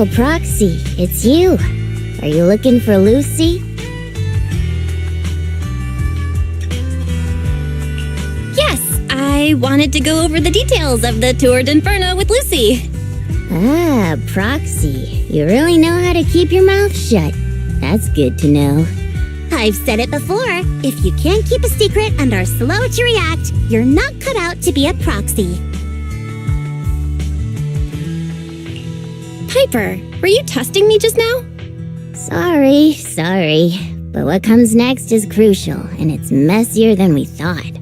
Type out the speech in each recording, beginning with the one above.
Oh, Proxy, it's you. Are you looking for Lucy? Yes, I wanted to go over the details of the tour to Inferno with Lucy. Ah, Proxy, you really know how to keep your mouth shut. That's good to know. I've said it before. If you can't keep a secret and are slow to react, you're not cut out to be a proxy. Piper, were you testing me just now? Sorry. But what comes next is crucial, and it's messier than we thought.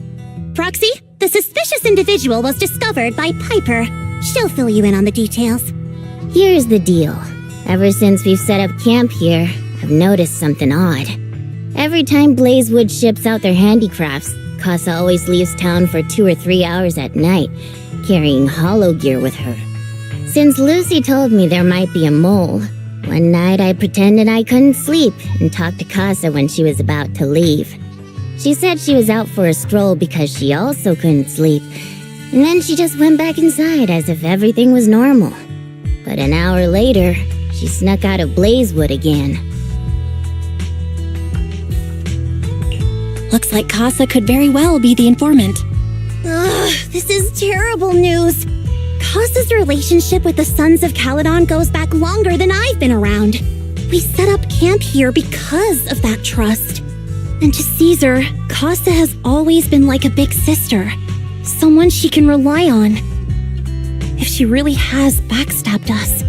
Proxy, the suspicious individual was discovered by Piper. She'll fill you in on the details. Here's the deal. Ever since we've set up camp here, I've noticed something odd. Every time Blazewood ships out their handicrafts, Casa always leaves town for 2 or 3 hours at night, carrying hollow gear with her. Since Lucy told me there might be a mole, one night I pretended I couldn't sleep and talked to Casa when she was about to leave. She said she was out for a stroll because she also couldn't sleep, and then she just went back inside as if everything was normal. But an hour later, she snuck out of Blazewood again. Looks like Casa could very well be the informant. Ugh, this is terrible news. Casa's relationship with the Sons of Caledon goes back longer than I've been around. We set up camp here because of that trust. And to Caesar, Casa has always been like a big sister. Someone she can rely on. If she really has backstabbed us.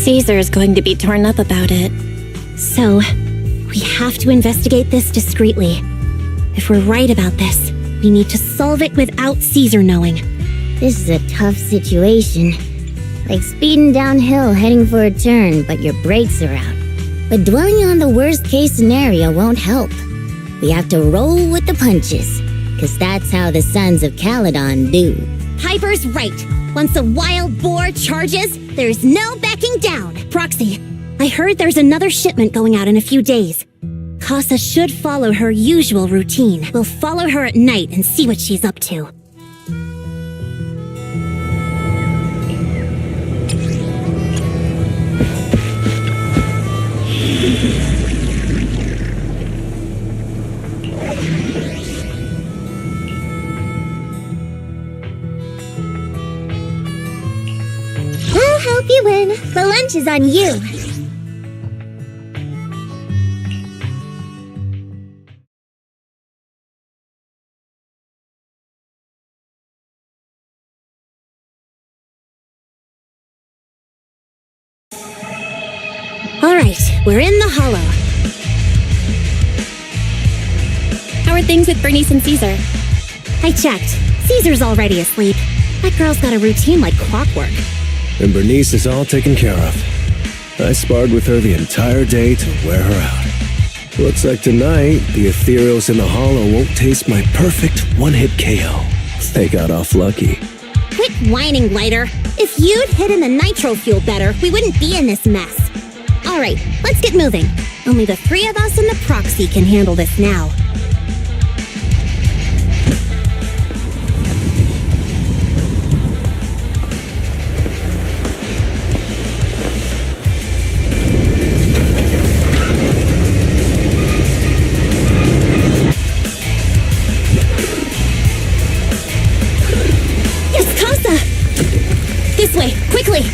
Caesar's going to be torn up about it. So, we have to investigate this discreetly. If we're right about this, we need to solve it without Caesar knowing. This is a tough situation. Like speeding downhill heading for a turn, but your brakes are out. But dwelling on the worst-case scenario won't help. We have to roll with the punches, because that's how the Sons of Caledon do. Piper's right. Once a wild boar charges, there's no backing down. Proxy, I heard there's another shipment going out in a few days. Casa should follow her usual routine. We'll follow her at night and see what she's up to. I'll help you win. The lunch is on you. All right, we're in the hollow. How are things with Bernice and Caesar? I checked. Caesar's already asleep. That girl's got a routine like clockwork. And Bernice is all taken care of. I sparred with her the entire day to wear her out. Looks like tonight, the ethereals in the hollow won't taste my perfect one-hit KO. They got off lucky. Quit whining, Lighter. If you'd hidden the nitro fuel better, we wouldn't be in this mess. All right, let's get moving. Only the 3 of us and the proxy can handle this now. Yes, Casa! This way, quickly!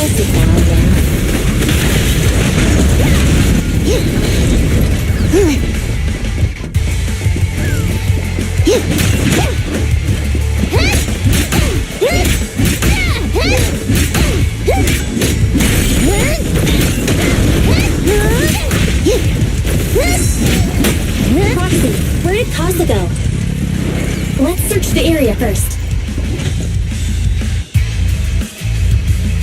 guess you found them. Proxy, where did Casa go? Let's search the area first.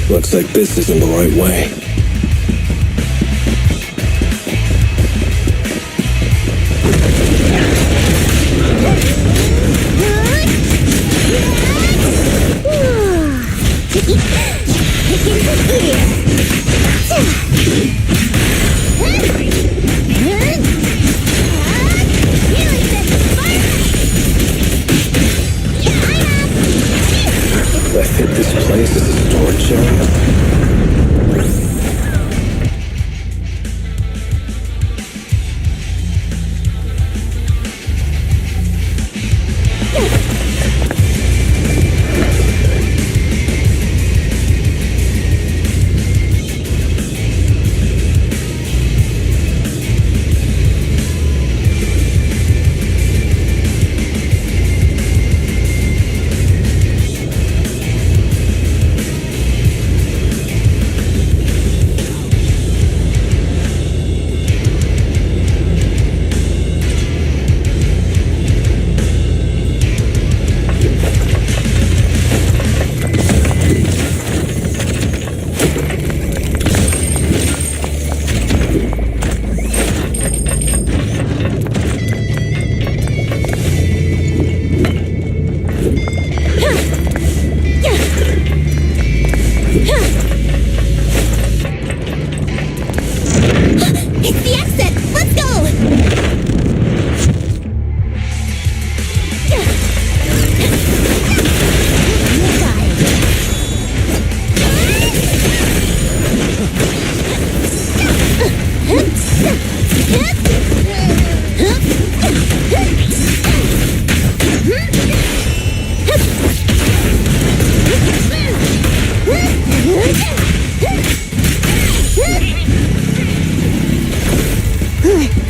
Looks like this isn't the right way. I fit this place as a storage area. It's the exit! Let's go!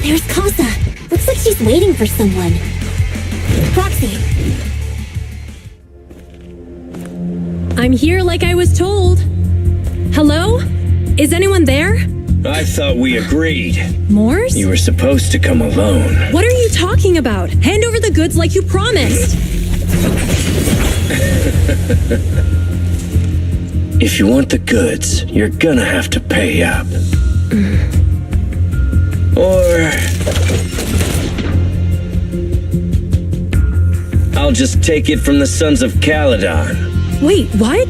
There's Casa. Looks like she's waiting for someone. Proxy. I'm here like I was told. Hello? Is anyone there? I thought we agreed. Morse? You were supposed to come alone. What are you talking about? Hand over the goods like you promised. If you want the goods, you're gonna have to pay up. Or I'll just take it from the Sons of Caledon. Wait, what?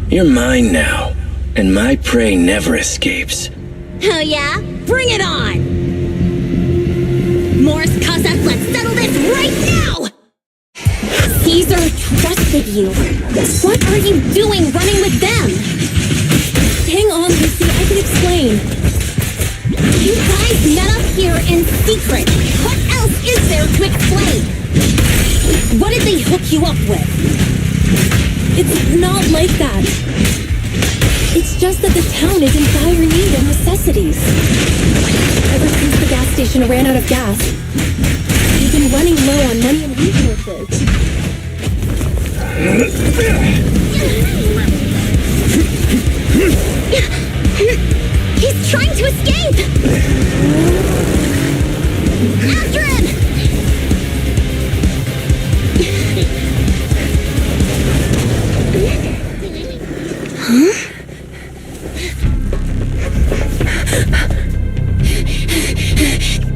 You're mine now, and my prey never escapes. Oh yeah? Bring it on! Morse, Casa, let's settle this right now! Caesar trusted you. What are you doing running with them? Hang on, Lucy, I can explain. You guys met up here in secret. What else is there to explain? What did they hook you up with? It's not like that. It's just that the town is in dire need of necessities. Ever since the gas station ran out of gas, we've been running low on money and resources. He's trying to escape! After him!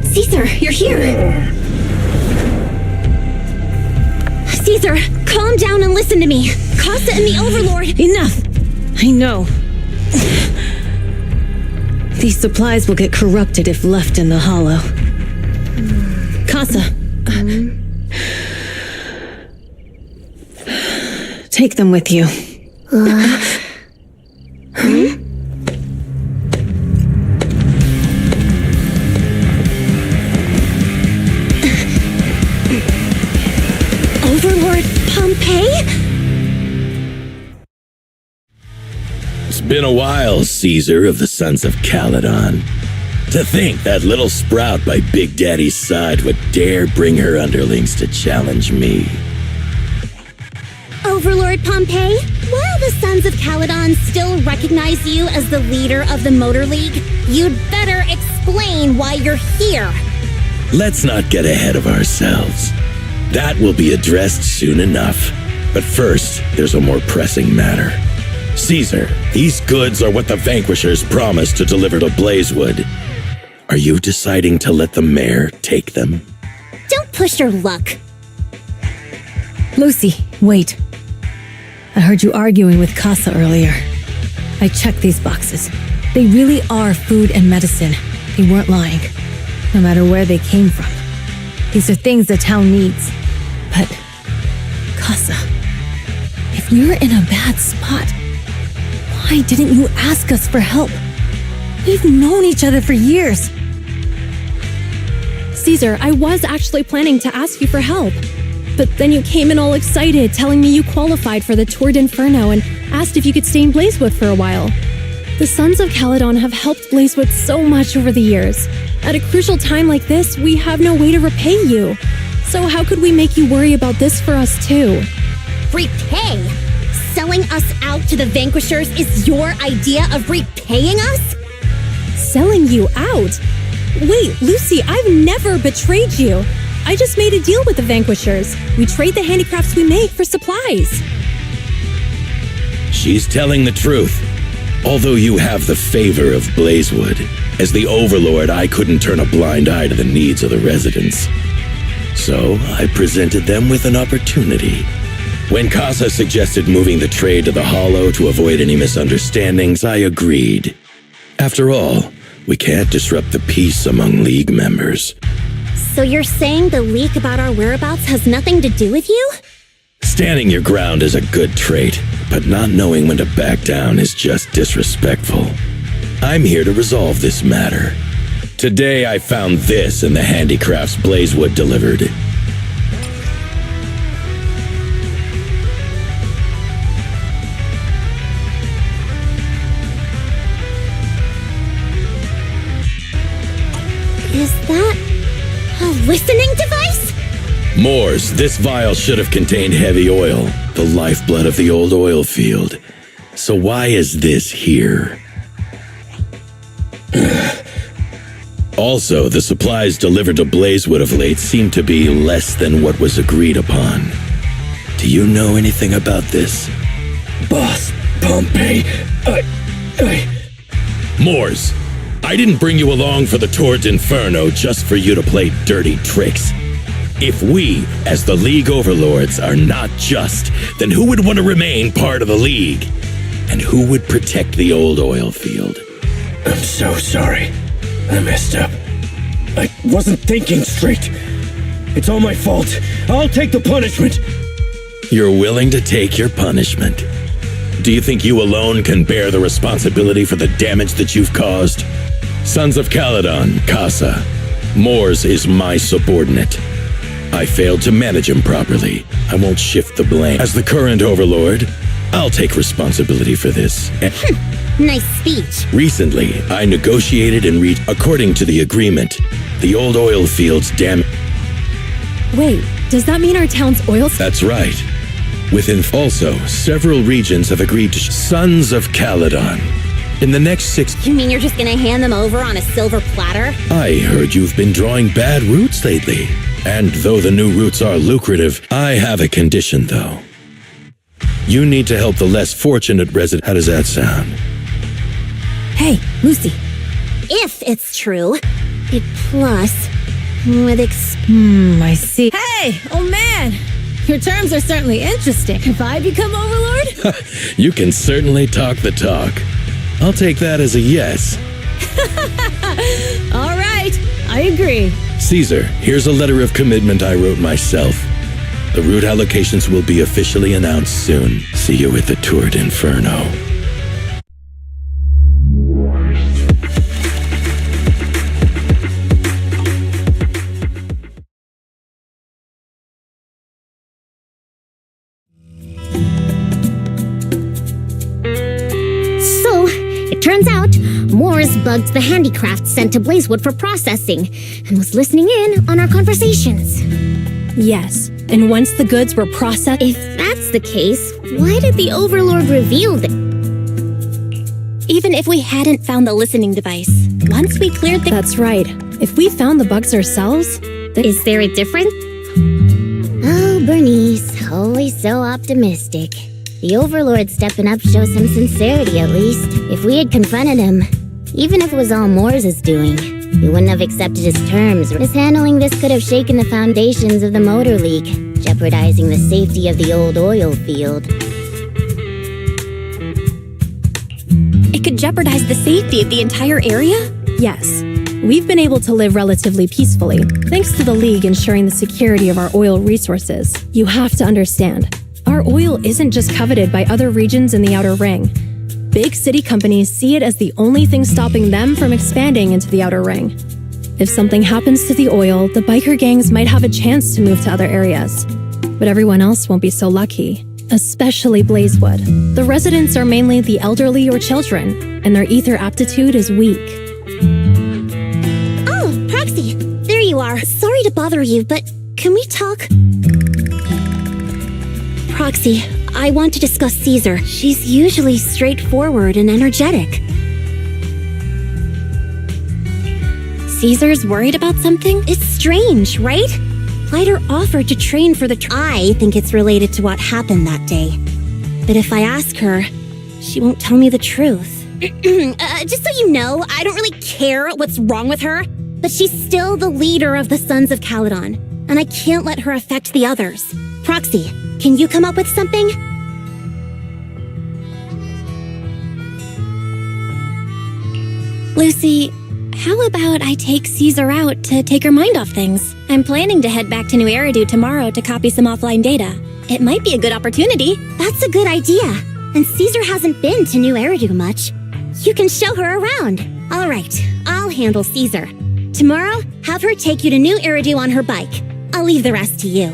Caesar, you're here! Caesar, calm down and listen to me. Casa and the Overlord... Enough! I know. These supplies will get corrupted if left in the hollow. Casa. Take them with you. Overlord Pompeii? Been a while, Caesar of the Sons of Caledon. To think that little sprout by Big Daddy's side would dare bring her underlings to challenge me. Overlord Pompey, while the Sons of Caledon still recognize you as the leader of the Motor League, you'd better explain why you're here. Let's not get ahead of ourselves. That will be addressed soon enough. But first, there's a more pressing matter. Caesar, these goods are what the Vanquishers promised to deliver to Blazewood. Are you deciding to let the mayor take them? Don't push your luck. Lucy, wait. I heard you arguing with Casa earlier. I checked these boxes. They really are food and medicine. They weren't lying, no matter where they came from. These are things the town needs. But, Casa, if you're in a bad spot, why didn't you ask us for help? We've known each other for years. Caesar, I was actually planning to ask you for help. But then you came in all excited, telling me you qualified for the Tour d'Inferno and asked if you could stay in Blazewood for a while. The Sons of Caledon have helped Blazewood so much over the years. At a crucial time like this, we have no way to repay you. So how could we make you worry about this for us too? Repay? Selling us out to the Vanquishers is your idea of repaying us? Selling you out? Wait, Lucy, I've never betrayed you. I just made a deal with the Vanquishers. We trade the handicrafts we make for supplies. She's telling the truth. Although you have the favor of Blazewood, as the Overlord, I couldn't turn a blind eye to the needs of the residents. So I presented them with an opportunity. When Casa suggested moving the trade to the Hollow to avoid any misunderstandings, I agreed. After all, we can't disrupt the peace among League members. So you're saying the leak about our whereabouts has nothing to do with you? Standing your ground is a good trait, but not knowing when to back down is just disrespectful. I'm here to resolve this matter. Today I found this in the handicrafts Blazewood delivered. Is that a listening device? Moors, this vial should have contained heavy oil, the lifeblood of the old oil field. So why is this here? Also, the supplies delivered to Blazewood of late seem to be less than what was agreed upon. Do you know anything about this? Boss, Pompey, Moors, I didn't bring you along for the Tour d'Inferno just for you to play dirty tricks. If we, as the League Overlords, are not just, then who would want to remain part of the League? And who would protect the old oil field? I'm so sorry. I messed up. I wasn't thinking straight. It's all my fault. I'll take the punishment. You're willing to take your punishment. Do you think you alone can bear the responsibility for the damage that you've caused? Sons of Caledon, Casa. Moors is my subordinate. I failed to manage him properly. I won't shift the blame. As the current Overlord, I'll take responsibility for this. Nice speech. Recently, I negotiated and reached, according to the agreement, the old oil fields dam. Wait, does that mean our town's oil... That's right. Within also, several regions have agreed to Sons of Caledon. In the next 6... You mean you're just gonna hand them over on a silver platter? I heard you've been drawing bad routes lately. And though the new routes are lucrative, I have a condition, though. You need to help the less fortunate resident. How does that sound? Hey, Lucy. If it's true. It plus with I see. Hey, oh man! Your terms are certainly interesting. If I become Overlord? You can certainly talk the talk. I'll take that as a yes. All right, I agree. Caesar, here's a letter of commitment I wrote myself. The route allocations will be officially announced soon. See you at the Tour d'Inferno. So, Turns out, Morris bugged the handicraft sent to Blazewood for processing and was listening in on our conversations. Yes, and once the goods were processed... If that's the case, why did the Overlord reveal that? Even if we hadn't found the listening device, once we cleared the... That's right. If we found the bugs ourselves... Is there a difference? Oh, Bernice, always so optimistic. The Overlord stepping up shows some sincerity, at least. If we had confronted him, even if it was all Moore's doing, he wouldn't have accepted his terms. Mishandling this could have shaken the foundations of the Motor League, jeopardizing the safety of the old oil field. It could jeopardize the safety of the entire area? Yes. We've been able to live relatively peacefully, thanks to the League ensuring the security of our oil resources. You have to understand, our oil isn't just coveted by other regions in the Outer Ring. Big city companies see it as the only thing stopping them from expanding into the Outer Ring. If something happens to the oil, the biker gangs might have a chance to move to other areas. But everyone else won't be so lucky, especially Blazewood. The residents are mainly the elderly or children, and their ether aptitude is weak. There you are. Sorry to bother you, but can we talk? Proxy, I want to discuss Caesar. She's usually straightforward and energetic. Caesar's worried about something? It's strange, right? Lighter offered to train for the I think it's related to what happened that day. But if I ask her, she won't tell me the truth. Just so you know, I don't really care what's wrong with her. But she's still the leader of the Sons of Caledon, and I can't let her affect the others. Proxy, can you come up with something? Lucy, how about I take Caesar out to take her mind off things? I'm planning to head back to New Eridu tomorrow to copy some offline data. It might be a good opportunity. That's a good idea. And Caesar hasn't been to New Eridu much. You can show her around. All right, I'll handle Caesar. Tomorrow, have her take you to New Eridu on her bike. I'll leave the rest to you.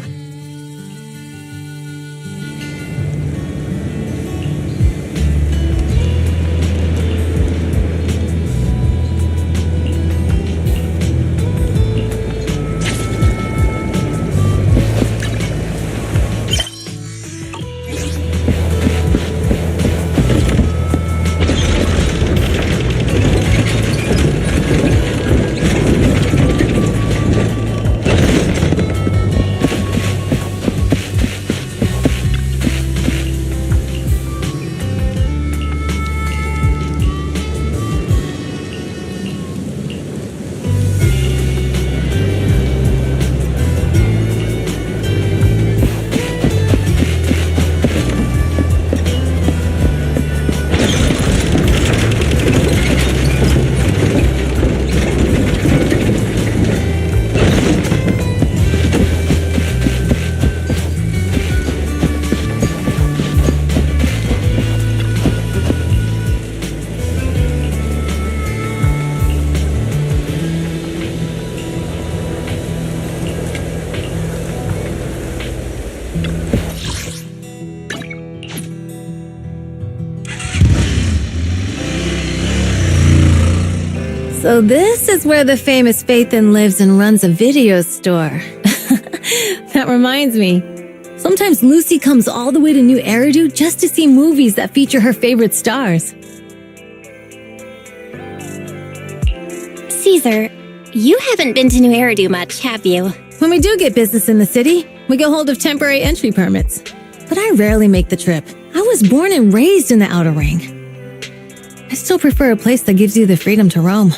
So this is where the famous Phaethon lives and runs a video store. That reminds me. Sometimes Lucy comes all the way to New Eridu just to see movies that feature her favorite stars. Caesar, you haven't been to New Eridu much, have you? When we do get business in the city, we get hold of temporary entry permits. But I rarely make the trip. I was born and raised in the Outer Ring. I still prefer a place that gives you the freedom to roam.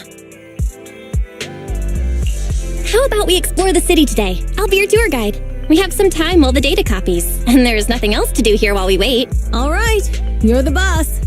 How about we explore the city today? I'll be your tour guide. We have some time while the data copies, and there's nothing else to do here while we wait. All right, you're the boss.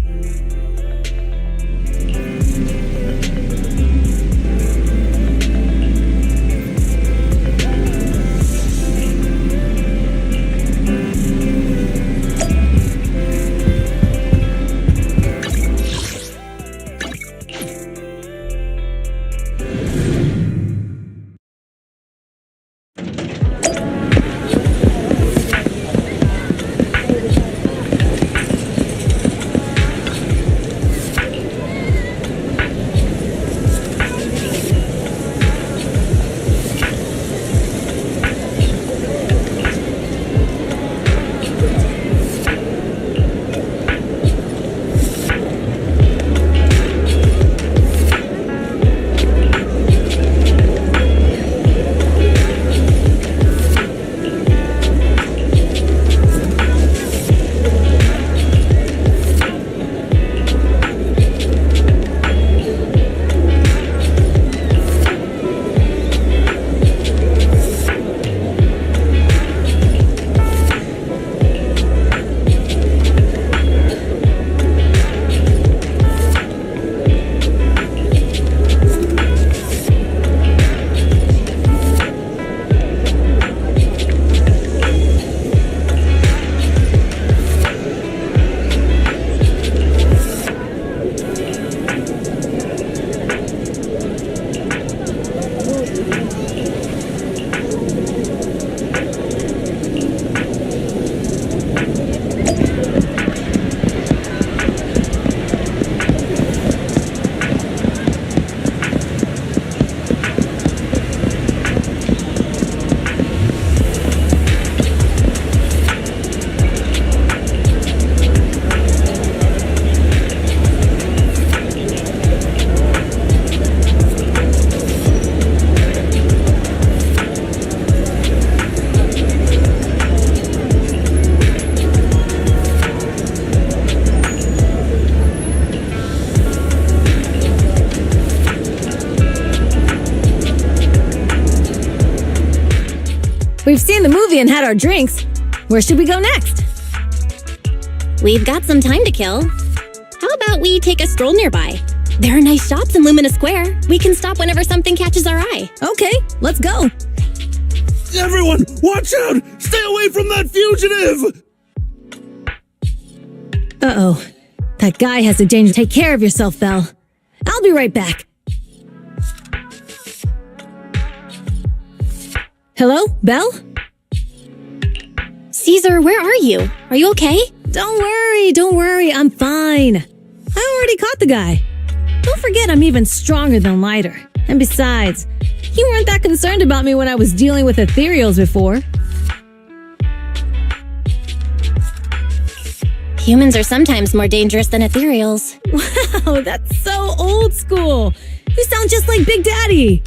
We've seen the movie and had our drinks. Where should we go next? We've got some time to kill. How about we take a stroll nearby? There are nice shops in Lumina Square. We can stop whenever something catches our eye. Okay, let's go. Everyone, watch out! Stay away from that fugitive! Uh-oh. That guy has a danger. Take care of yourself, Belle. I'll be right back. Hello, Belle? Caesar, where are you? Are you okay? Don't worry, I'm fine. I already caught the guy. Don't forget I'm even stronger than Lighter. And besides, you weren't that concerned about me when I was dealing with ethereals before. Humans are sometimes more dangerous than ethereals. Wow, that's so old school. You sound just like Big Daddy.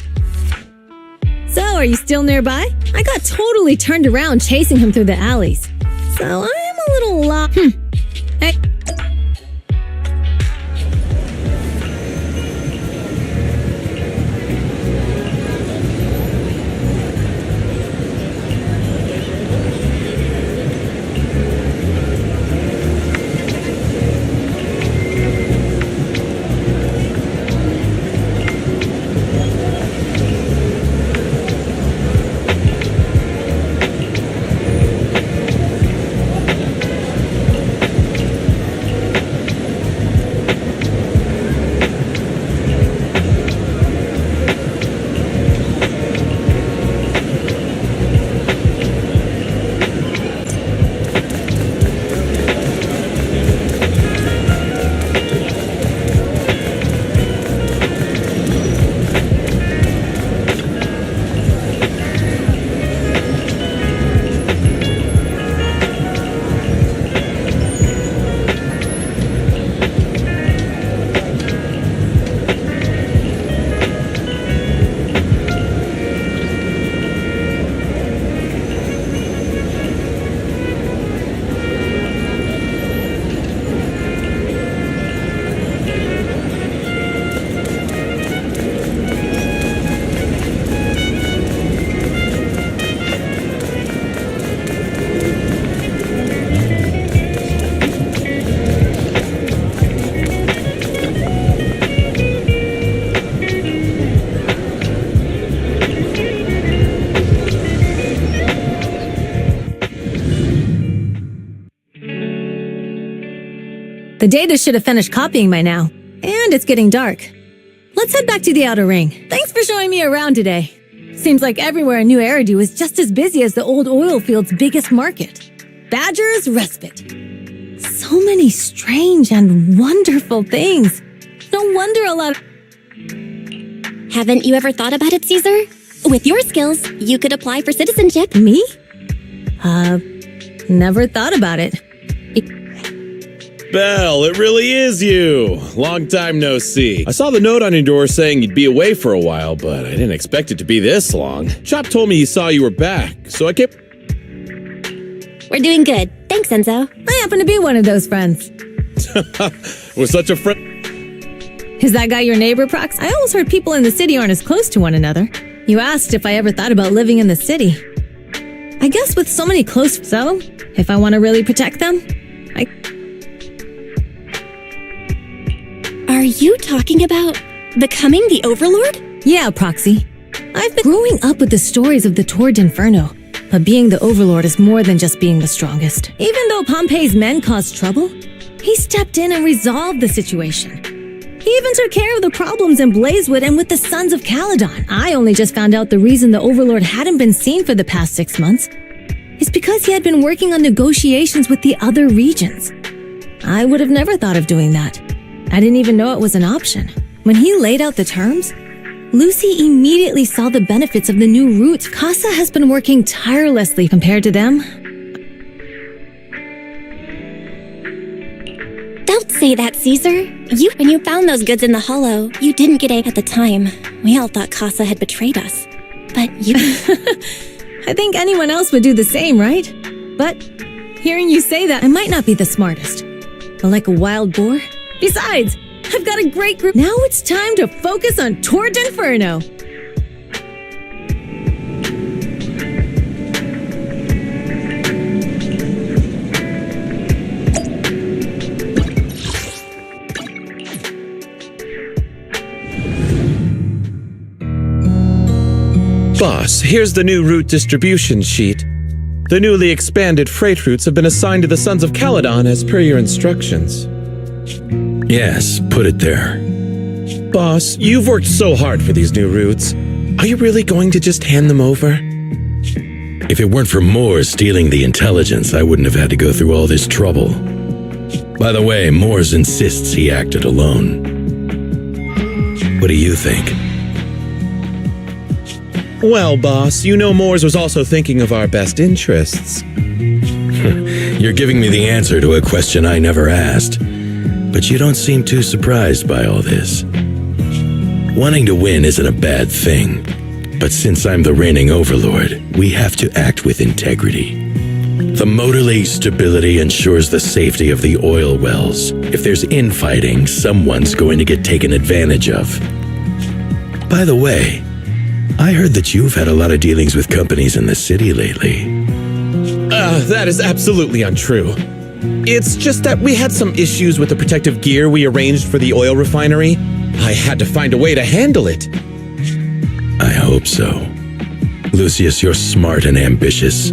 So, are you still nearby? I got totally turned around chasing him through the alleys. So, I'm a little lost. Hey. The data should have finished copying by now. And it's getting dark. Let's head back to the outer ring. Thanks for showing me around today. Seems like everywhere in New Eridu is just as busy as the old oil field's biggest market. Badger's Respite. So many strange and wonderful things. No wonder a lot of... Haven't you ever thought about it, Caesar? With your skills, you could apply for citizenship. Me? Never thought about it. Belle, it really is you. Long time no see. I saw the note on your door saying you'd be away for a while, but I didn't expect it to be this long. Chop told me he saw you were back, so I kept... We're doing good. Thanks, Enzo. I happen to be one of those friends. Was such a friend... Is that guy your neighbor, Prox? I always heard people in the city aren't as close to one another. You asked if I ever thought about living in the city. I guess with so many close... So, if I want to really protect them, Are you talking about becoming the Overlord? Yeah, Proxy. I've been growing up with the stories of the Tord Inferno, but being the Overlord is more than just being the strongest. Even though Pompey's men caused trouble, he stepped in and resolved the situation. He even took care of the problems in Blazewood and with the Sons of Caledon. I only just found out the reason the Overlord hadn't been seen for the past 6 months is because he had been working on negotiations with the other regions. I would have never thought of doing that. I didn't even know it was an option. When he laid out the terms, Lucy immediately saw the benefits of the new routes. Casa has been working tirelessly compared to them. Don't say that, Caesar. When you found those goods in the hollow, you didn't get at the time. We all thought Casa had betrayed us. But you... I think anyone else would do the same, right? But hearing you say that, I might not be the smartest. But like a wild boar? Besides, I've got a great group. Now it's time to focus on Tord Inferno. Boss, here's the new route distribution sheet. The newly expanded freight routes have been assigned to the Sons of Caledon as per your instructions. Yes, put it there. Boss, you've worked so hard for these new routes. Are you really going to just hand them over? If it weren't for Moores stealing the intelligence, I wouldn't have had to go through all this trouble. By the way, Moores insists he acted alone. What do you think? Well, boss, you know Moores was also thinking of our best interests. You're giving me the answer to a question I never asked. But you don't seem too surprised by all this. Wanting to win isn't a bad thing. But since I'm the reigning overlord, we have to act with integrity. The motorly stability ensures the safety of the oil wells. If there's infighting, someone's going to get taken advantage of. By the way, I heard that you've had a lot of dealings with companies in the city lately. That is absolutely untrue. It's just that we had some issues with the protective gear we arranged for the oil refinery. I had to find a way to handle it. I hope so. Lucius, you're smart and ambitious,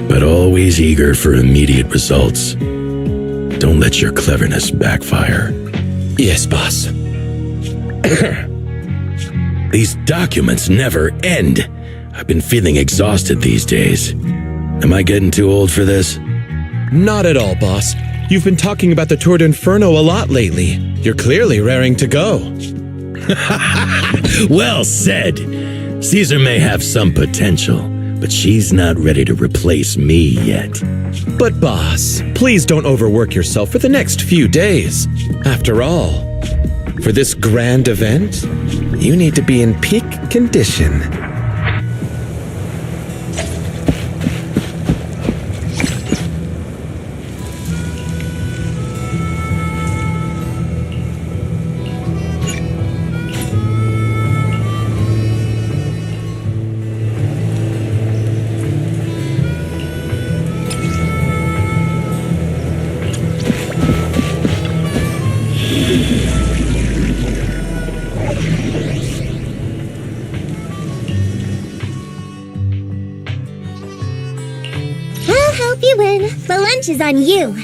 but always eager for immediate results. Don't let your cleverness backfire. Yes, boss. These documents never end. I've been feeling exhausted these days. Am I getting too old for this? Not at all, boss. You've been talking about the Tour d'Inferno a lot lately. You're clearly raring to go. Well said. Caesar may have some potential, but she's not ready to replace me yet. But boss, please don't overwork yourself for the next few days. After all, for this grand event, you need to be in peak condition. You win. The lunch is on you.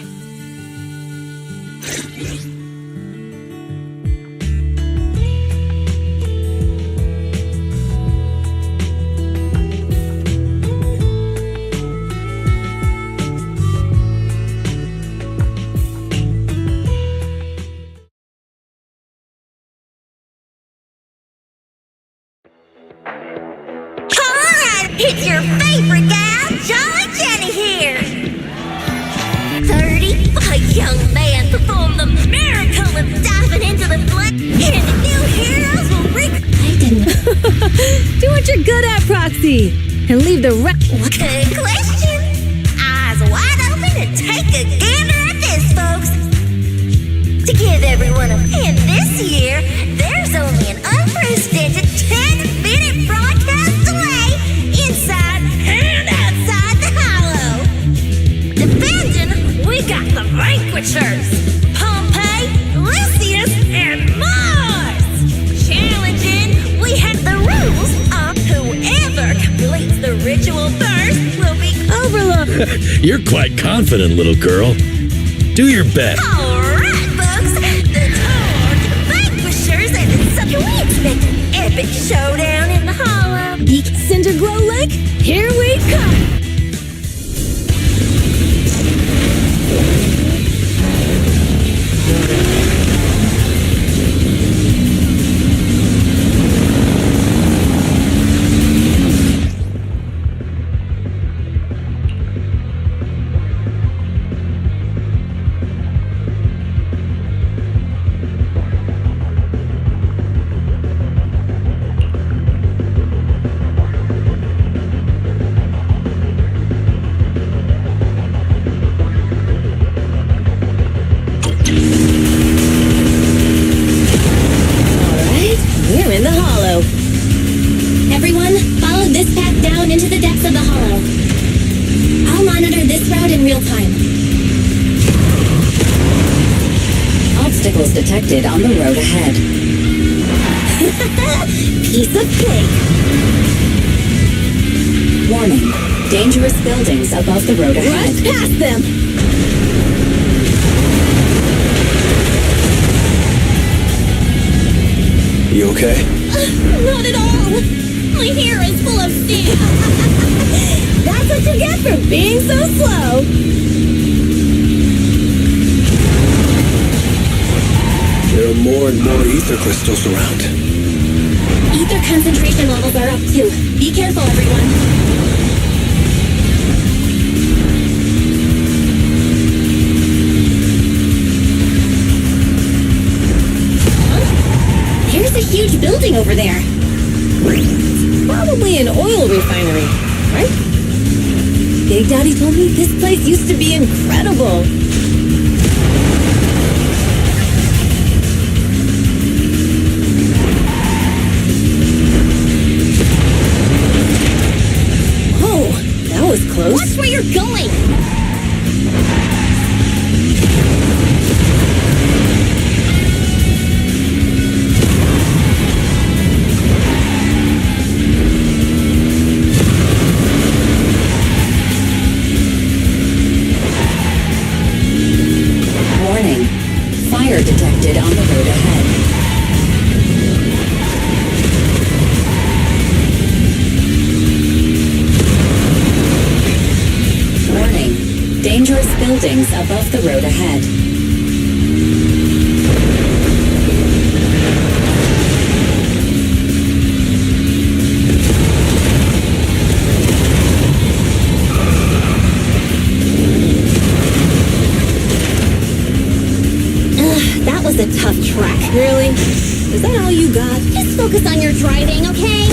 It's your favorite gal, Jolly Jenny here! 30, a young man performed the miracle of diving into the flood, and the new heroes will Do what you're good at, Proxy, and leave the rest. Good question! Eyes wide open and take a gander at this, folks! To give everyone a hint this year, there's only an unprecedented 10-minute broadcast delay inside and outside the Hollow. Defending, we got the Vanquishers, Pompey, Lucius, and Mars. Challenging, we have the rules of whoever completes the ritual first will be overlooked. You're quite confident, little girl. Do your best. All right, folks, the Tour, the Vanquishers, and can we expect an epic showdown in the Hollow? Geek Cinder Glow Lake, here we come! Everyone, follow this path down into the depths of the Hollow. I'll monitor this route in real time. Obstacles detected on the road ahead. Piece of cake. Warning. Dangerous buildings above the road ahead. Run past them! You okay? Not at all! My hair is full of sand! That's what you get for being so slow! There are more and more ether crystals around. Ether concentration levels are up too. Be careful, everyone. There's a huge building over there. Probably an oil refinery, right? Big Daddy told me this place used to be incredible. Whoa, that was close. Watch where you're going! Warning. Fire detected on the road ahead. Warning. Dangerous buildings above the road ahead. That was a tough trek. Really? Is that all you got? Just focus on your driving, okay?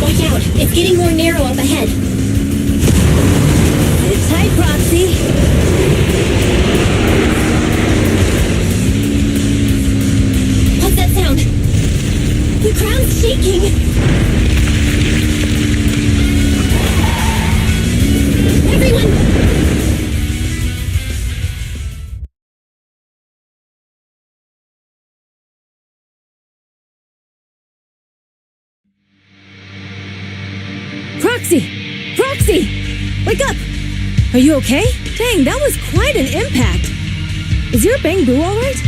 Watch out, it's getting more narrow up ahead. Sit tight, Proxy. What's that sound? The ground's shaking. Everyone! Proxy! Proxy! Wake up! Are you okay? Dang, that was quite an impact. Is your bang boo alright?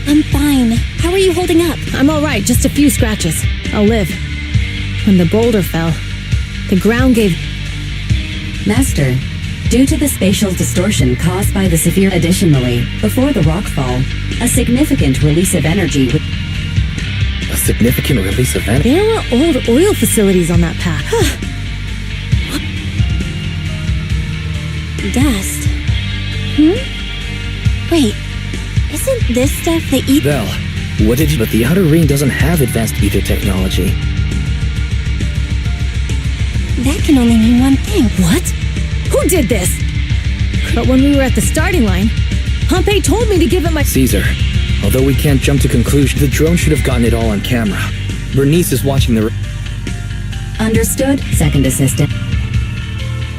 I'm fine. How are you holding up? I'm alright, just a few scratches. I'll live. When the boulder fell, the ground gave... Master, due to the spatial distortion caused by the severe additionally, before the rockfall, a significant release of energy would... A significant release of energy? There were old oil facilities on that path. Dust. Wait, isn't this stuff the ether? Vel, what did you... But the Outer Ring doesn't have advanced ether technology. That can only mean one thing. What? Who did this? But when we were at the starting line, Pompey told me to give it my... Caesar, although we can't jump to conclusions, the drone should have gotten it all on camera. Bernice is watching the... Understood, Second Assistant.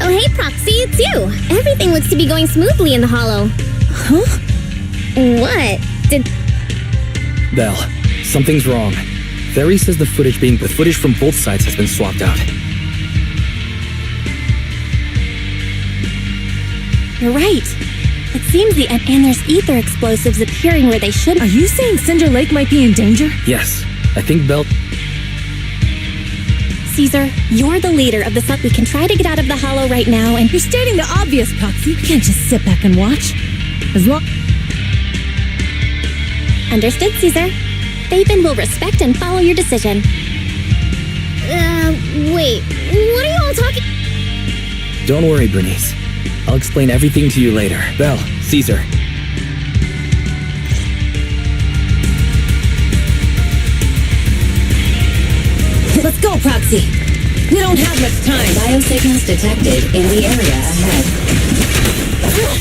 Oh, hey, Proxy, it's you. Everything looks to be going smoothly in the hollow. Huh? What? Did... Vel, something's wrong. Ferry says the footage from both sides has been swapped out. You're right. It seems and there's ether explosives appearing where they should. Are you saying Cinder Lake might be in danger? Yes, I think Belt... Caesar, you're the leader of the we can try to get out of the hollow right now and... You're stating the obvious, Proxy. We can't just sit back and watch. As long... Understood, Caesar. Fabian will respect and follow your decision. Wait. What are you all talking... Don't worry, Bernice. I'll explain everything to you later. Vel, Caesar. Let's go, Proxy. We don't have much time. Biosignals detected in the area ahead.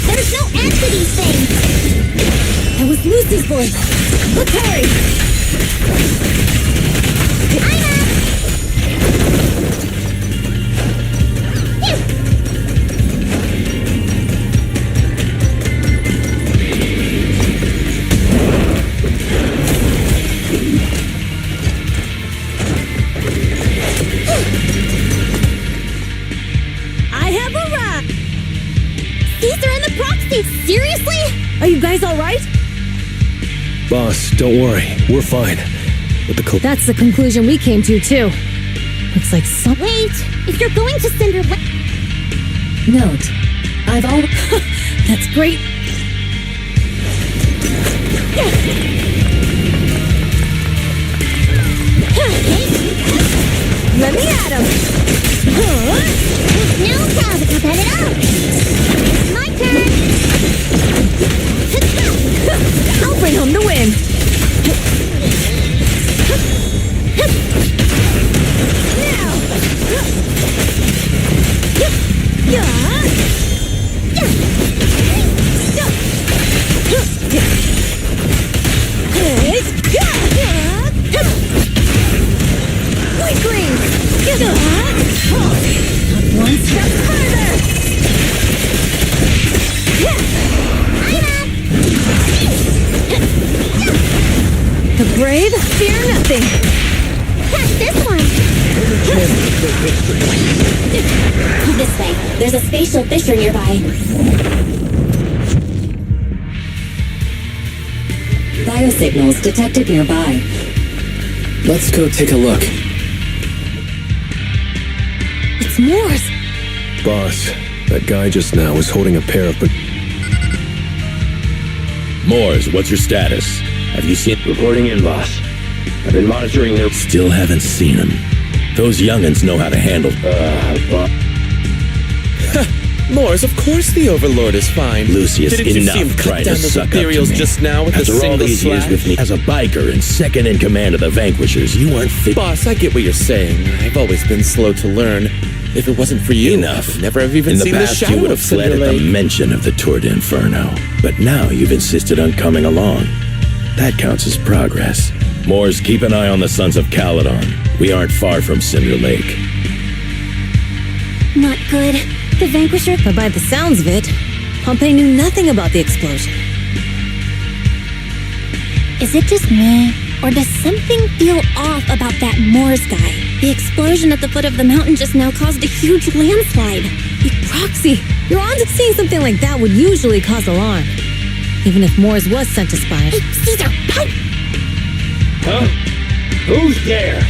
There's no end to these things! That was Lucy's voice. Let's hurry! I'm up! guys all right? Boss, don't worry. We're fine. But That's the conclusion we came to, too. Looks like some... Wait! If you're going to Cinder Lake... Note, I've already... That's great. Let me at him. Now Tabitha, cut it out! My turn! I'll bring home the win. One step further! The brave fear nothing. Catch this one! This way. There's a spatial fissure nearby. Biosignals detected nearby. Let's go take a look. It's Moore's. Boss, that guy just now was holding a pair of... Moores, what's your status? Have you seen... Reporting in, boss. I've been monitoring their... Still haven't seen him. Those young'uns know how to handle... Moores, of course the Overlord is fine. Lucius, Didn't you enough see him cut trying down to those suck up to Ethereals me. just now with After a all single these years slash? with me as a biker and second in command of the Vanquishers, you aren't fit... Boss, I get what you're saying. I've always been slow to learn. If it wasn't for you, Enough. I would never have even In the seen past, the shadow you would have of fled Cinder at the Lake. mention of the Tour d'Inferno. But now you've insisted on coming along. That counts as progress. Moores, keep an eye on the Sons of Caledon. We aren't far from Cinder Lake. Not good. The Vanquisher... But by the sounds of it, Pompey knew nothing about the explosion. Is it just me? Or does something feel off about that Moores guy? The explosion at the foot of the mountain just now caused a huge landslide. Proxy, your odds of seeing something like that would usually cause alarm. Even if Moores was sent to spy. Hey, Caesar, pipe! Huh? Who's there?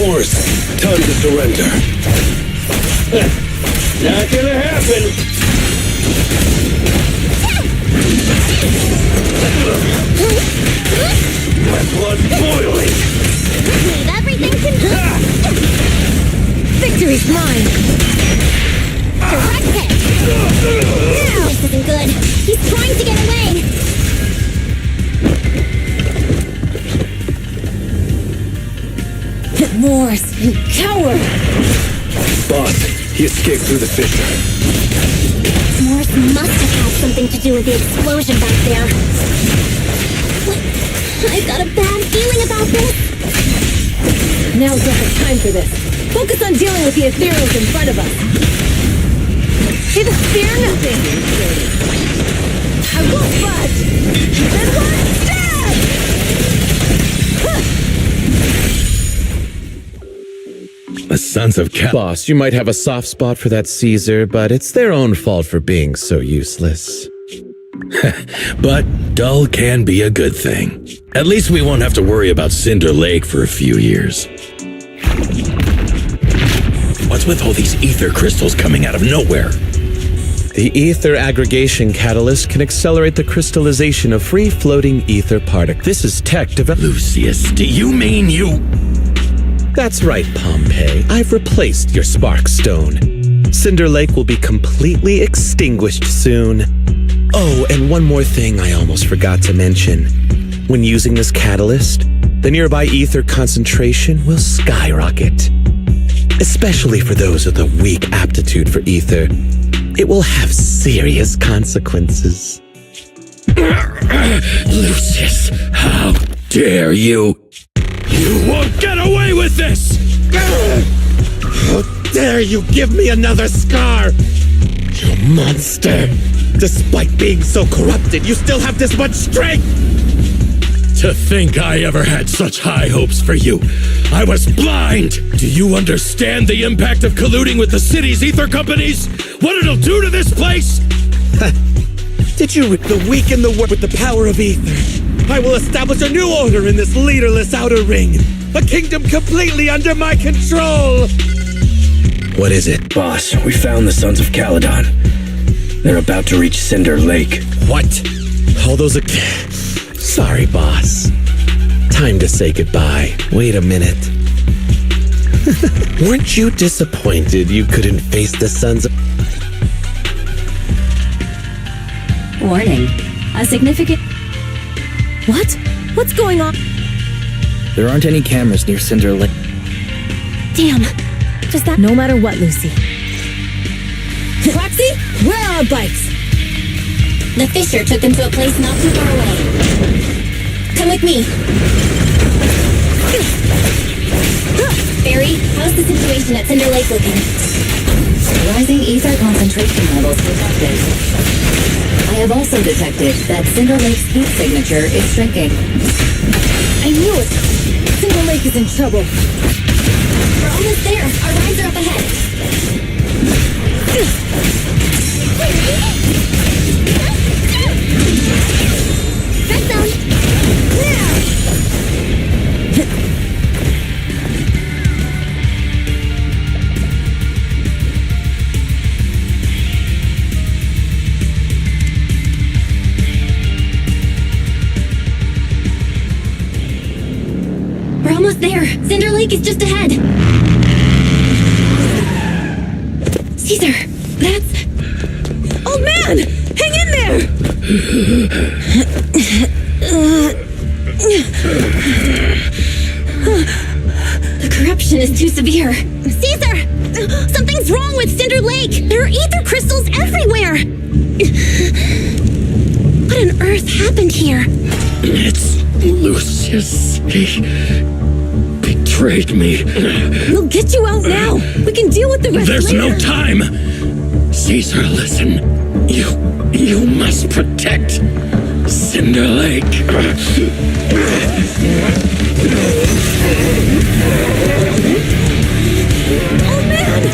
Moores, time to surrender. Not gonna happen! My blood's boiling! Leave everything to me! Victory's mine! Direct hit! This isn't good. He's trying to get away! Moores, you coward! Boss, he escaped through the fissure. Moores must have had something to do with the explosion back there. I've got a bad feeling about this. Now's not the time for this. Focus on dealing with the ethereals in front of us. Hey, the fear nothing! I won't budge! And one stab! The Sons of Boss, you might have a soft spot for that Caesar, but it's their own fault for being so useless. But dull can be a good thing. At least we won't have to worry about Cinder Lake for a few years. What's with all these ether crystals coming out of nowhere? The ether aggregation catalyst can accelerate the crystallization of free-floating ether particles. This is tech developed. Lucius, do you mean you... That's right, Pompey. I've replaced your spark stone. Cinder Lake will be completely extinguished soon. Oh, and one more thing I almost forgot to mention. When using this catalyst, the nearby ether concentration will skyrocket. Especially for those with a weak aptitude for ether, it will have serious consequences. Lucius, how dare you? You won't get away with this! How dare you give me another scar! You monster! Despite being so corrupted, you still have this much strength! To think I ever had such high hopes for you. I was blind! Do you understand the impact of colluding with the city's ether companies? What it'll do to this place? Did you read the weak in the world with the power of ether? I will establish a new order in this leaderless outer ring. A kingdom completely under my control! What is it? Boss, we found the Sons of Caledon. They're about to reach Cinder Lake. What? All those are... Sorry, boss. Time to say goodbye. Wait a minute. Weren't you disappointed you couldn't face the Sons of... Warning. A significant... What? What's going on? There aren't any cameras near Cinder Lake. Damn. Does that... No matter what, Lucy. Roxy, where are our bikes? The Fisher took them to a place not too far away. Come with me. Barry, how's the situation at Cinder Lake looking? Rising ether concentration levels detected. I have also detected that Cinder Lake's heat signature is shrinking. I knew it. Cinder Lake is in trouble. We're almost there. Our rides are up ahead. Red zone. We're almost there. Cinder Lake is just ahead. Caesar, that's... Old man! Hang in there! The corruption is too severe. Caesar! Something's wrong with Cinder Lake! There are ether crystals everywhere! What on earth happened here? It's Lucius. He betrayed me. We'll get you out now. We can deal with the rest There's later. no time. Caesar, listen. You must protect Cinder Lake. Oh, man!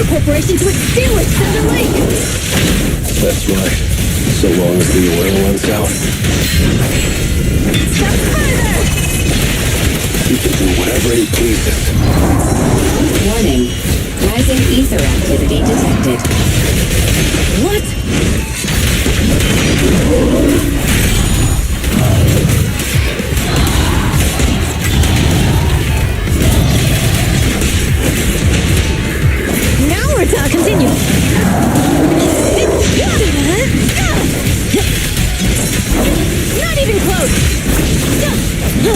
Corporation to extinguish Cinder Lake! That's right. So long as the oil runs out. Step further! He can do whatever he pleases. Warning. Rising ether activity detected. What? Now we're talking. Continue. Not even close. 3,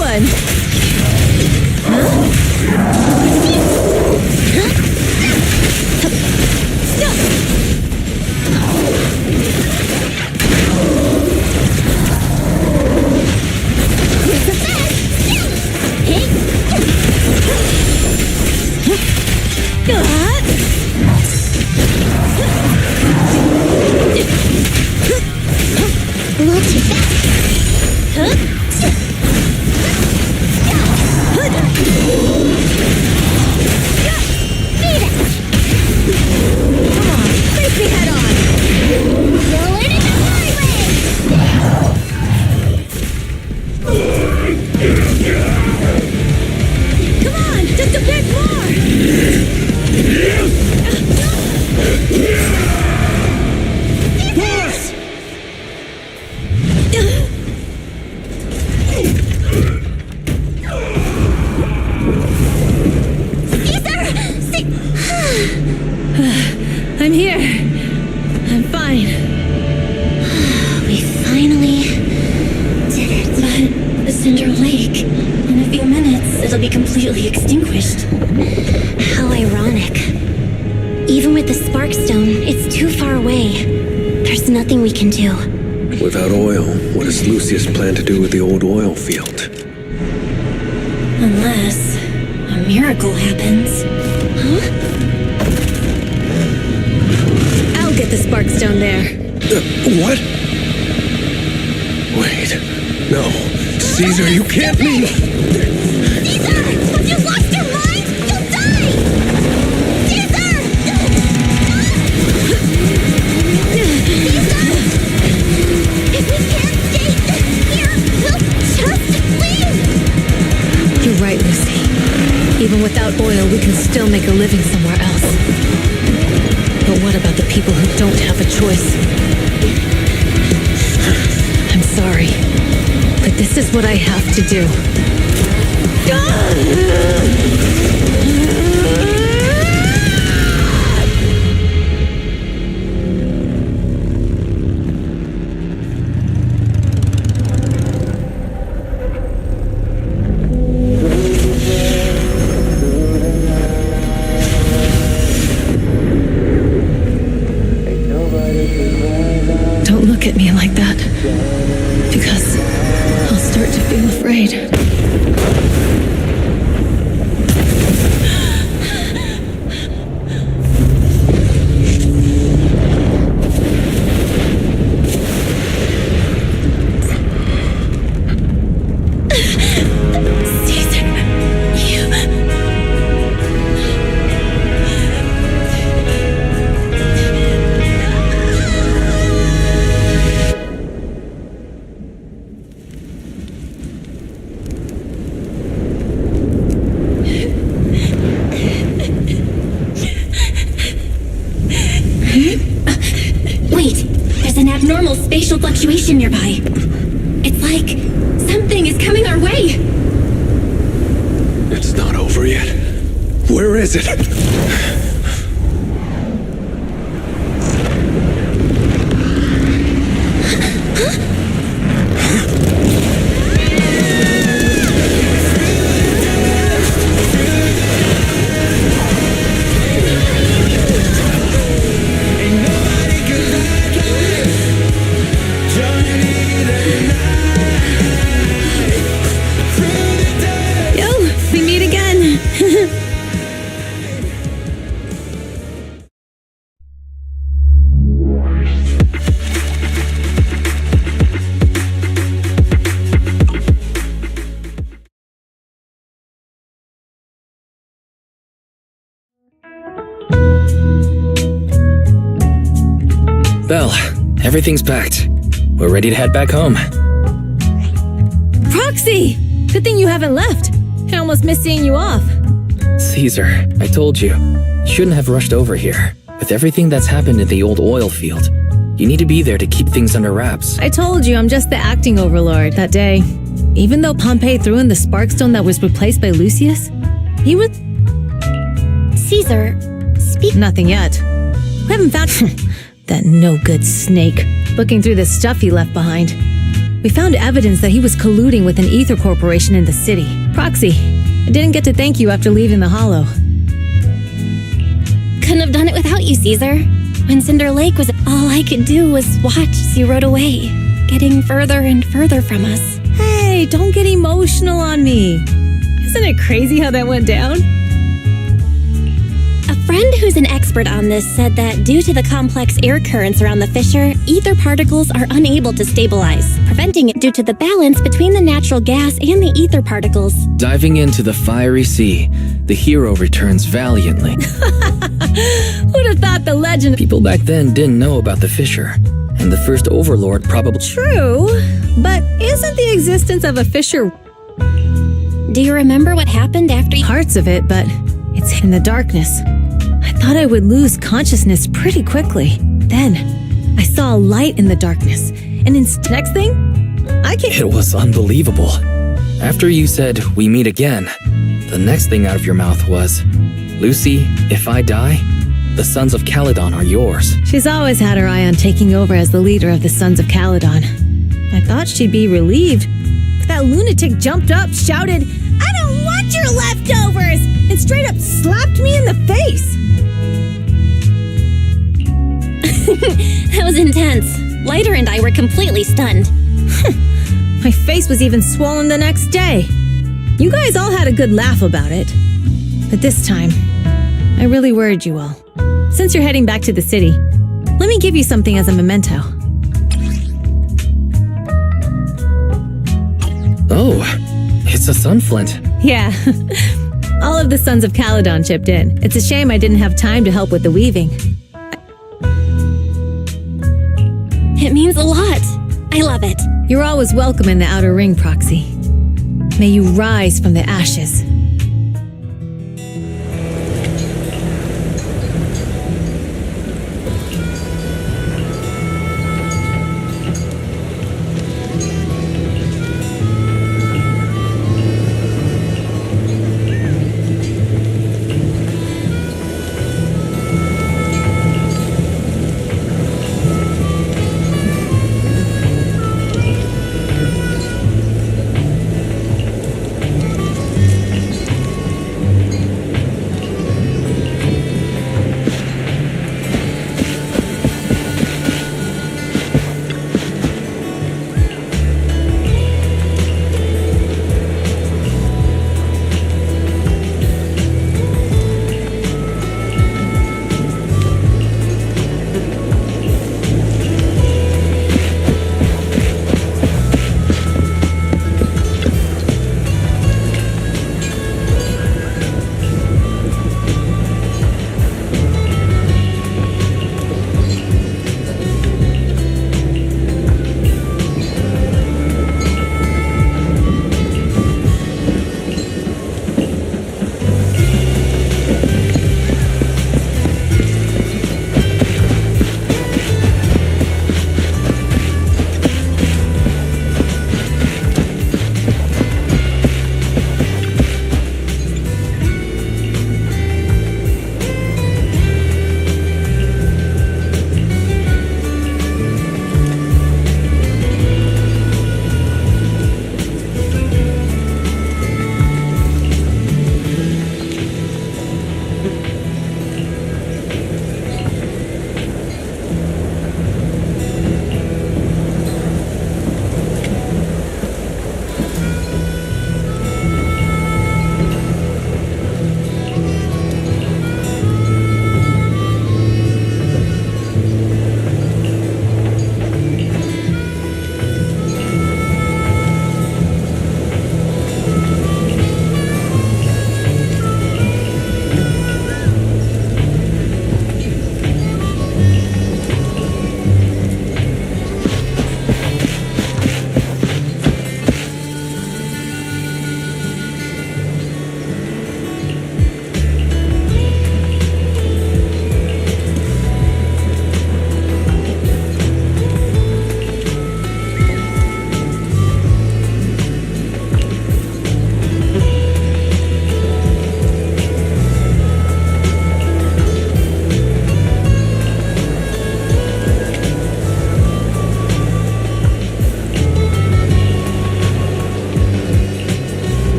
one! A little too fast. Come on, face me head on! Roll it in the highway! Come on, just a bit more! I'm here. I'm fine. We finally did it. But Cinder Lake, in a few minutes, it'll be completely extinguished. How ironic. Even with the Sparkstone, it's too far away. There's nothing we can do. Without oil, what does Lucius plan to do with the old oil field? Unless a miracle happens. Huh? I'll get the Sparkstone there. What? Wait. No. Caesar, you can't leave! Caesar! Have you lost your mind? You'll die! Caesar! Caesar! If we can't stay here, we'll just leave! You're right, Lucy. Even without oil, we can still make a living somewhere else. But what about the people who don't have a choice? I'm sorry, but this is what I have to do. Don't look at me like that, because I'll start to feel afraid. Abnormal spatial fluctuation nearby. It's like something is coming our way. It's not over yet. Where is it? Belle, everything's packed. We're ready to head back home. Proxy! Good thing you haven't left. I almost missed seeing you off. Caesar, I told you. You shouldn't have rushed over here. With everything that's happened in the old oil field, you need to be there to keep things under wraps. I told you I'm just the acting overlord that day. Even though Pompey threw in the Sparkstone that was replaced by Lucius, he was... Caesar, speak... Nothing yet. We haven't found... that no-good snake. Looking through the stuff he left behind. We found evidence that he was colluding with an ether corporation in the city. Proxy, I didn't get to thank you after leaving the Hollow. Couldn't have done it without you, Caesar. When Cinder Lake was all I could do was watch as you rode away, getting further and further from us. Hey, don't get emotional on me. Isn't it crazy how that went down? A friend who's an expert on this said that due to the complex air currents around the fissure, ether particles are unable to stabilize, preventing it due to the balance between the natural gas and the ether particles. Diving into the fiery sea, the hero returns valiantly. Who'd have thought the legend... People back then didn't know about the fissure, and the first overlord probably... True, but isn't the existence of a fissure... Do you remember what happened after you... Parts of it, but it's in the darkness. I thought I would lose consciousness pretty quickly. Then, I saw a light in the darkness, and next thing, I can... It was unbelievable. After you said, "We meet again," the next thing out of your mouth was, "Lucy, if I die, the Sons of Caledon are yours." She's always had her eye on taking over as the leader of the Sons of Caledon. I thought she'd be relieved, but that lunatic jumped up, shouted, "I don't want your leftovers!" and straight up slapped me in the face. That was intense. Lighter and I were completely stunned. My face was even swollen the next day. You guys all had a good laugh about it. But this time, I really worried you all. Since you're heading back to the city, let me give you something as a memento. Oh, it's a sunflint. Yeah. All of the Sons of Caledon chipped in. It's a shame I didn't have time to help with the weaving. It means a lot. I love it. You're always welcome in the Outer Ring, Proxy. May you rise from the ashes.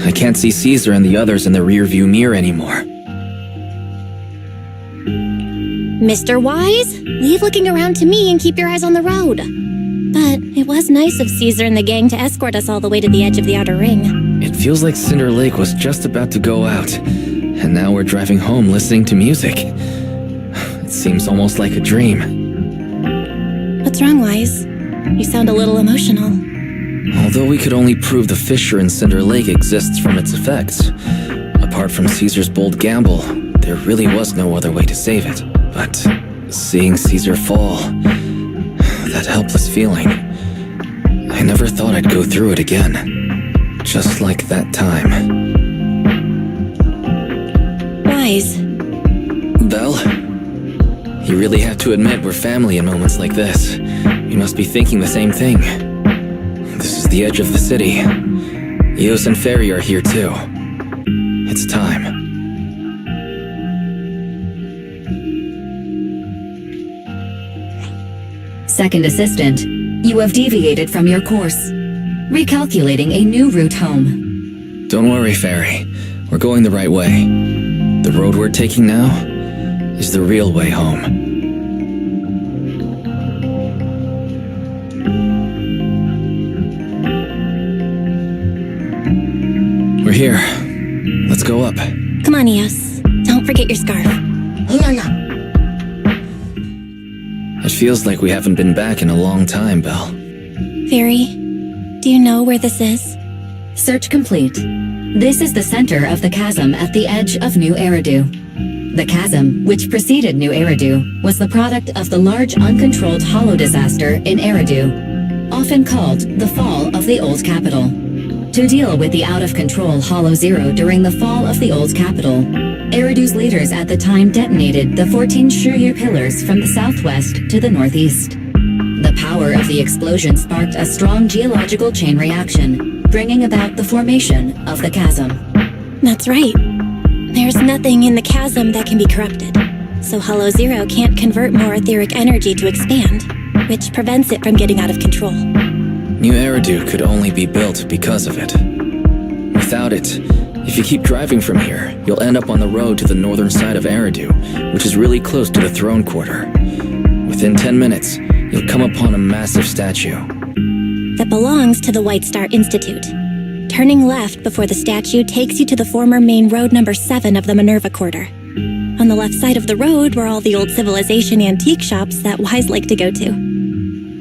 I can't see Caesar and the others in the rearview mirror anymore. Mr. Wise, leave looking around to me and keep your eyes on the road. But it was nice of Caesar and the gang to escort us all the way to the edge of the outer ring. It feels like Cinder Lake was just about to go out, and now we're driving home listening to music. It seems almost like a dream. What's wrong, Wise? You sound a little emotional. Although we could only prove the fissure in Cinder Lake exists from its effects, apart from Caesar's bold gamble, there really was no other way to save it. But seeing Caesar fall, that helpless feeling, I never thought I'd go through it again. Just like that time. Wise. Belle? You really have to admit we're family in moments like this. You must be thinking the same thing. This is the edge of the city. Eos and Ferry are here too. It's time. Second assistant, you have deviated from your course. Recalculating a new route home. Don't worry, Ferry. We're going the right way. The road we're taking now is the real way home. We're here. Let's go up. Come on, Eos. Don't forget your scarf. It feels like we haven't been back in a long time, Belle. Ferry, do you know where this is? Search complete. This is the center of the chasm at the edge of New Eridu. The chasm, which preceded New Eridu, was the product of the large uncontrolled hollow disaster in Eridu, often called the fall of the Old Capital. To deal with the out-of-control Hollow Zero during the fall of the Old Capital, Eridu's leaders at the time detonated the 14 Shuryu pillars from the southwest to the northeast. The power of the explosion sparked a strong geological chain reaction, bringing about the formation of the chasm. That's right. There's nothing in the chasm that can be corrupted, so Hollow Zero can't convert more etheric energy to expand, which prevents it from getting out of control. New Eridu could only be built because of it. Without it, if you keep driving from here, you'll end up on the road to the northern side of Eridu, which is really close to the throne quarter. Within 10 minutes, you'll come upon a massive statue. That belongs to the White Star Institute. Turning left before the statue takes you to the former main road number 7 of the Minerva Quarter. On the left side of the road were all the old civilization antique shops that Wise liked to go to.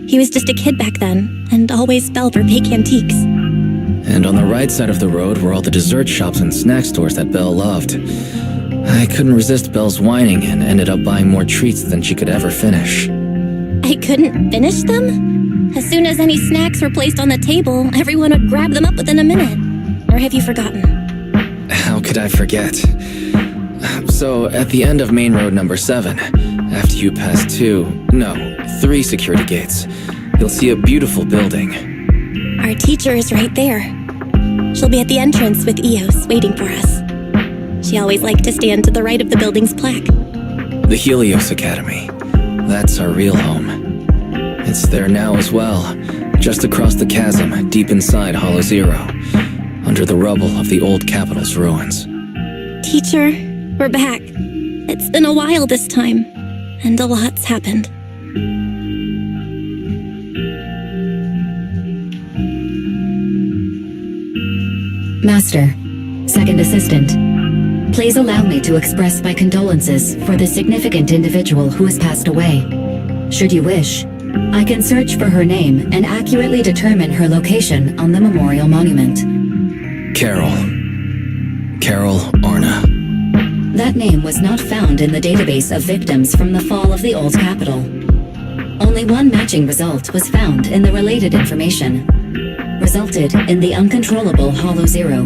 He was just a kid back then, and always fell for fake antiques. And on the right side of the road were all the dessert shops and snack stores that Belle loved. I couldn't resist Belle's whining and ended up buying more treats than she could ever finish. I couldn't finish them? As soon as any snacks were placed on the table, everyone would grab them up within a minute. Or have you forgotten? How could I forget? So, at the end of main road number 7, after you pass 3 security gates, you'll see a beautiful building. Our teacher is right there. She'll be at the entrance with Eos, waiting for us. She always liked to stand to the right of the building's plaque. The Helios Academy. That's our real home. It's there now as well, just across the chasm, deep inside Hollow Zero, under the rubble of the old capital's ruins. Teacher, we're back. It's been a while this time, and a lot's happened. Master, second assistant, please allow me to express my condolences for the significant individual who has passed away. Should you wish, I can search for her name and accurately determine her location on the memorial monument. Carol Arna. That name was not found in the database of victims from the fall of the Old Capital. Only one matching result was found in the related information. Resulted in the uncontrollable Hollow Zero,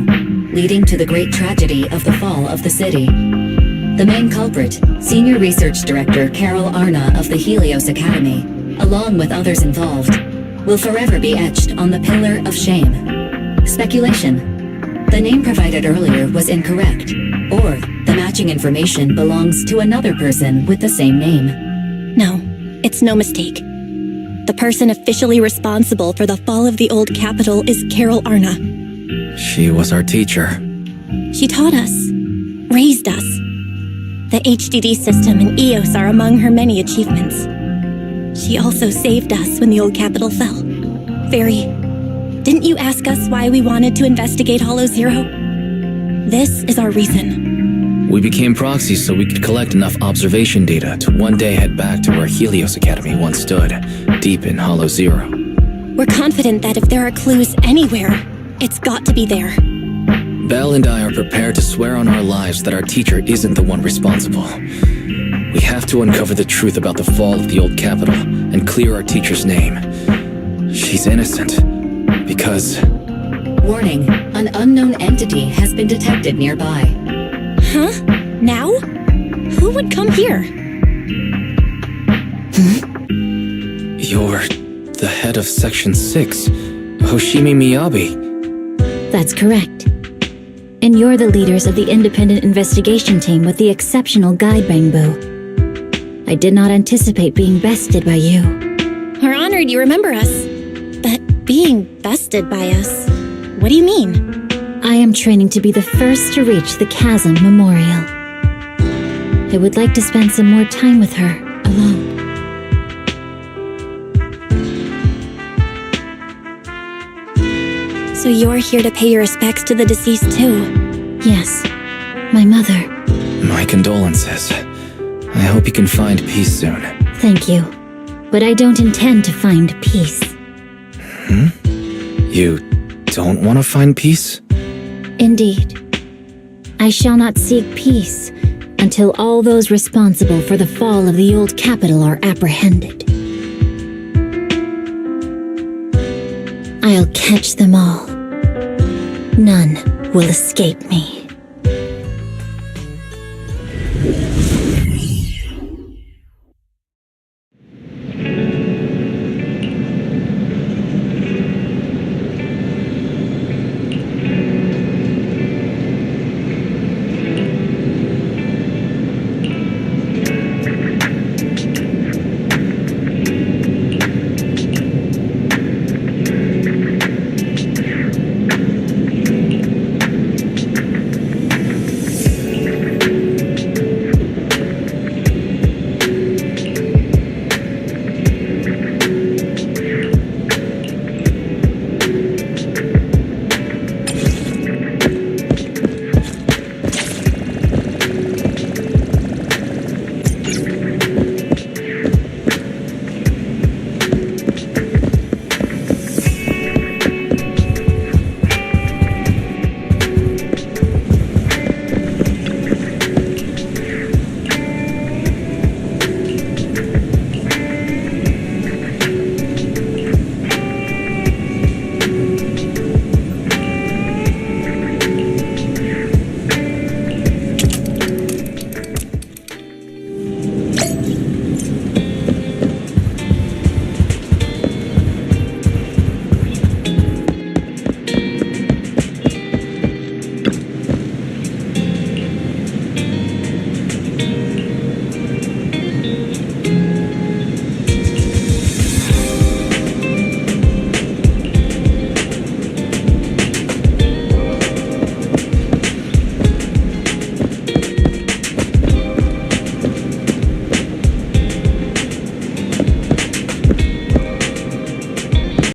leading to the great tragedy of the fall of the city. The main culprit, Senior Research Director Carol Arna of the Helios Academy, along with others involved, will forever be etched on the Pillar of Shame. Speculation. The name provided earlier was incorrect, or the matching information belongs to another person with the same name. No, it's no mistake. The person officially responsible for the fall of the Old Capital is Carol Arna. She was our teacher. She taught us, raised us. The HDD system and EOS are among her many achievements. She also saved us when the old capital fell. Fairy, didn't you ask us why we wanted to investigate Hollow Zero? This is our reason. We became proxies so we could collect enough observation data to one day head back to where Helios Academy once stood, deep in Hollow Zero. We're confident that if there are clues anywhere, it's got to be there. Belle and I are prepared to swear on our lives that our teacher isn't the one responsible. We have to uncover the truth about the fall of the old capital and clear our teacher's name. She's innocent. Because... Warning, an unknown entity has been detected nearby. Huh? Now? Who would come here? You're the head of Section 6, Hoshimi Miyabi. That's correct. And you're the leaders of the independent investigation team with the exceptional guide Bangbu. I did not anticipate being bested by you. We're honored you remember us. But being bested by us, what do you mean? I am training to be the first to reach the Chasm Memorial. I would like to spend some more time with her, alone. So you're here to pay your respects to the deceased too? Yes, my mother. My condolences. I hope you can find peace soon. Thank you. But I don't intend to find peace. You don't want to find peace? Indeed. I shall not seek peace until all those responsible for the fall of the old capital are apprehended. I'll catch them all. None will escape me.